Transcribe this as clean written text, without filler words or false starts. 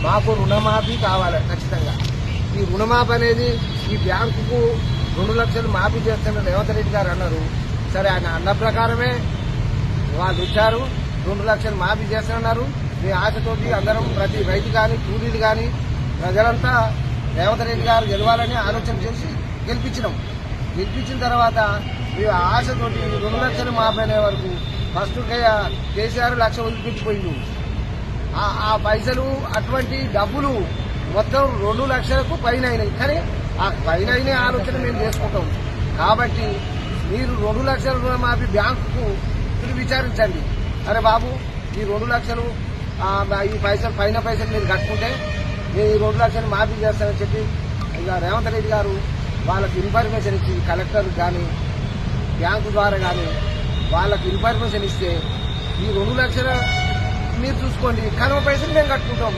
మాకు రుణమాఫీ కావాలి ఖచ్చితంగా. ఈ రుణమాఫీ అనేది ఈ బ్యాంకుకు 2 లక్షలు మాఫీ చేస్తామని రేవంత్ రెడ్డి గారు అన్నారు. సరే, ఆయన అన్న ప్రకారమే వాళ్ళు ఇచ్చారు. 2 లక్షలు మాఫీ చేస్తామన్నారు. మీ ఆశతోటి అందరం ప్రతి రైతు కానీ కూలీలు కానీ ప్రజలంతా రేవంత్ రెడ్డి గారు గెలవాలని ఆలోచన చేసి గెలిపించిన తర్వాత మీ ఆశతోటి 2 లక్షలు మాఫీ అనే వరకు ఫస్ట్ కేసీఆర్ 1 లక్ష వదిలిపెట్టిపోయింది. ఆ పైసలు అటువంటి డబ్బులు మొత్తం 2 లక్షలకు పైన అయినాయి. కానీ ఆ పైన అయిన ఆలోచన మేము చేసుకుంటాం. కాబట్టి మీరు 2 లక్షల రుణమాఫీ బ్యాంకుకు విచారించండి. అరే బాబు, ఈ 2 లక్షలు ఈ పైసలు పైన పైసలు మీరు కట్టుకుంటే నేను ఈ 2 లక్షలు మాఫీ చేస్తానని చెప్పి ఇక రేవంత్ రెడ్డి గారు వాళ్ళకి ఇన్ఫర్మేషన్ ఇచ్చి కలెక్టర్ కానీ బ్యాంకు ద్వారా కానీ వాళ్ళకి ఇన్ఫర్మేషన్ ఇస్తే ఈ 2 లక్షలు మీరు చూసుకోండి, కనుమ పైసలు మేము కట్టుకుంటాం.